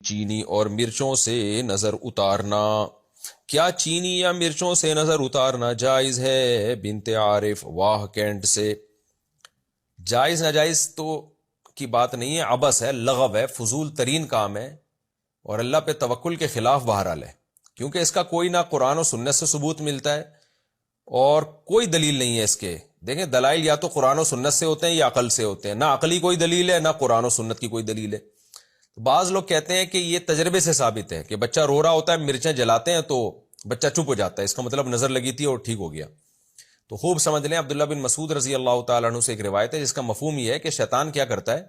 چینی اور مرچوں سے نظر اتارنا، کیا چینی یا مرچوں سے نظر اتارنا جائز ہے؟ بنت عارف واہ کینٹ سے۔ جائز ناجائز تو کی بات نہیں ہے، عبث ہے، لغو ہے، فضول ترین کام ہے، اور اللہ پہ توکل کے خلاف بہرحال ہے، کیونکہ اس کا کوئی نہ قرآن و سنت سے ثبوت ملتا ہے اور کوئی دلیل نہیں ہے اس کے۔ دیکھیں دلائل یا تو قرآن و سنت سے ہوتے ہیں یا عقل سے ہوتے ہیں، نہ عقلی کوئی دلیل ہے نہ قرآن و سنت کی کوئی دلیل ہے۔ بعض لوگ کہتے ہیں کہ یہ تجربے سے ثابت ہے کہ بچہ رو رہا ہوتا ہے، مرچیں جلاتے ہیں تو بچہ چپ ہو جاتا ہے، اس کا مطلب نظر لگی تھی اور ٹھیک ہو گیا۔ تو خوب سمجھ لیں، عبداللہ بن مسعود رضی اللہ تعالیٰ عنہ سے ایک روایت ہے جس کا مفہوم یہ ہے کہ شیطان کیا کرتا ہے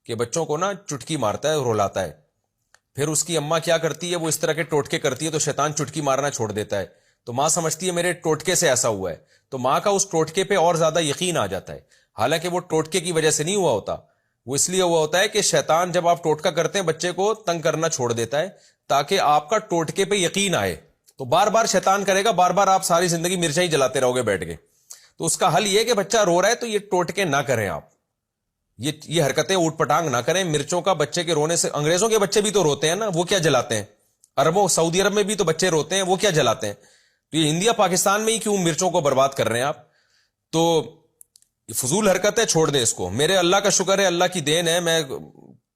کہ بچوں کو نا چٹکی مارتا ہے، رولاتا ہے، پھر اس کی اماں کیا کرتی ہے، وہ اس طرح کے ٹوٹکے کرتی ہے تو شیطان چٹکی مارنا چھوڑ دیتا ہے، تو ماں سمجھتی ہے میرے ٹوٹکے سے ایسا ہوا ہے، تو ماں کا اس ٹوٹکے پہ اور زیادہ یقین آ جاتا ہے، حالانکہ وہ ٹوٹکے کی وجہ سے نہیں ہوا ہوتا، وہ اس لیے ہوا ہوتا ہے کہ شیطان جب آپ ٹوٹکا کرتے ہیں بچے کو تنگ کرنا چھوڑ دیتا ہے تاکہ آپ کا ٹوٹکے پہ یقین آئے، تو بار بار شیطان کرے گا، بار بار آپ ساری زندگی مرچیں ہی جلاتے رہو گے بیٹھ کے۔ تو اس کا حل یہ کہ بچہ رو رہا ہے تو یہ ٹوٹکے نہ کریں آپ، یہ حرکتیں اوٹ پٹانگ نہ کریں۔ مرچوں کا بچے کے رونے سے، انگریزوں کے بچے بھی تو روتے ہیں نا، وہ کیا جلاتے ہیں؟ عربوں سعودی عرب میں بھی تو بچے روتے ہیں، وہ کیا جلاتے ہیں؟ تو یہ انڈیا پاکستان میں ہی کیوں مرچوں کو برباد کر رہے ہیں آپ؟ تو یہ فضول حرکت ہے، چھوڑ دیں اس کو۔ میرے اللہ کا شکر ہے، اللہ کی دین ہے، میں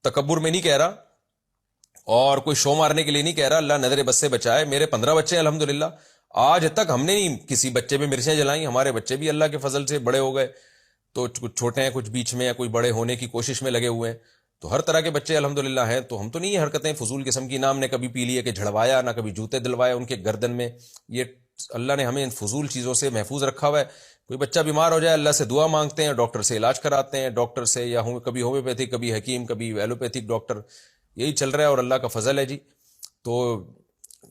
تکبر میں نہیں کہہ رہا اور کوئی شو مارنے کے لیے نہیں کہہ رہا، اللہ نظر بس سے بچائے۔ میرے 15 بچے ہیں الحمدللہ، آج تک ہم نے نہیں کسی بچے پہ مرچیں جلائیں، ہمارے بچے بھی اللہ کے فضل سے بڑے ہو گئے، تو کچھ چھوٹے ہیں کچھ بیچ میں، یا کوئی بڑے ہونے کی کوشش میں لگے ہوئے ہیں، تو ہر طرح کے بچے الحمدللہ ہیں، تو ہم تو نہیں یہ حرکتیں فضول قسم کی، نہ ہم نے کبھی پی لی ہے کہ جھڑوایا، نہ کبھی جوتے دلوائے ان کے گردن میں، یہ اللہ نے ہمیں ان فضول چیزوں سے محفوظ رکھا ہوا ہے۔ کوئی بچہ بیمار ہو جائے اللہ سے دعا مانگتے ہیں، ڈاکٹر سے علاج کراتے ہیں، ڈاکٹر سے یا کبھی ہومیوپیتھک، کبھی حکیم، کبھی ایلوپیتھک ڈاکٹر، یہی چل رہا ہے اور اللہ کا فضل ہے جی۔ تو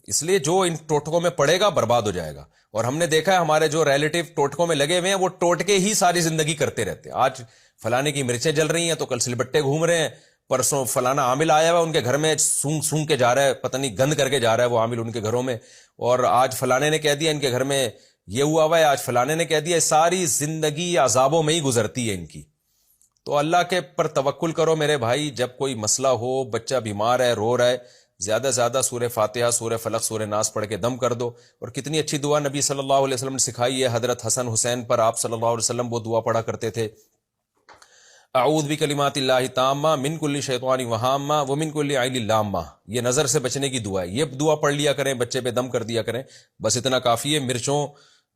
اس لیے جو ان ٹوٹکوں میں پڑے گا برباد ہو جائے گا، اور ہم نے دیکھا ہے ہمارے جو ریلیٹو ٹوٹکوں میں لگے ہوئے ہیں وہ ٹوٹکے ہی ساری زندگی کرتے رہتے ہیں۔ آج فلانے کی مرچیں جل رہی ہیں تو کل سلبٹے گھوم رہے ہیں، پرسوں فلانا عامل آیا ہوا ان کے گھر میں سونگ سونگ کے جا رہا ہے، پتہ نہیں گند کر کے جا رہا ہے وہ عامل ان کے گھروں میں، اور آج فلانے نے کہہ دیا ان کے گھر میں یہ ہوا ہوا ہے، آج فلانے نے کہہ دیا، ساری زندگی عذابوں میں ہی گزرتی ہے ان کی۔ تو اللہ کے پر توکل کرو میرے بھائی، جب کوئی مسئلہ ہو، بچہ بیمار ہے، رو رہا ہے، زیادہ سے زیادہ سورہ فاتحہ، سورہ فلق، سورہ ناس پڑھ کے دم کر دو۔ اور کتنی اچھی دعا نبی صلی اللہ علیہ وسلم نے سکھائی ہے، حضرت حسن حسین پر آپ صلی اللہ علیہ وسلم وہ دعا پڑھا کرتے تھے، اعوذ بکلمات اللہ تامہ من کل شیطان وہامہ ومن کل عین لامہ، یہ نظر سے بچنے کی دعا ہے، یہ دعا پڑھ لیا کریں، بچے پہ دم کر دیا کریں، بس اتنا کافی ہے۔ مرچوں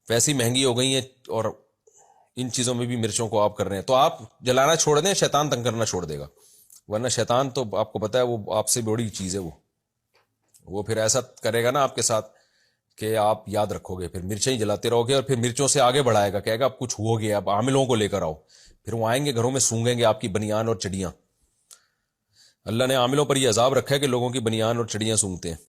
ویسی مہنگی ہو گئی ہیں اور ان چیزوں میں بھی مرچوں کو آپ کر رہے ہیں، تو آپ جلانا چھوڑ دیں، شیطان تنگ کرنا چھوڑ دے گا، ورنہ شیطان تو آپ کو پتہ ہے وہ آپ سے بڑی چیز ہے، وہ پھر ایسا کرے گا نا آپ کے ساتھ کہ آپ یاد رکھو گے، پھر مرچیں ہی جلاتے رہو گے، اور پھر مرچوں سے آگے بڑھائے گا، کہے گا اب کچھ ہو گیا، اب عاملوں کو لے کر آؤ، پھر وہ آئیں گے گھروں میں سونگیں گے آپ کی بنیان اور چڑیاں۔ اللہ نے عاملوں پر یہ عذاب رکھا ہے کہ لوگوں کی بنیان اور چڑیاں سونگتے ہیں۔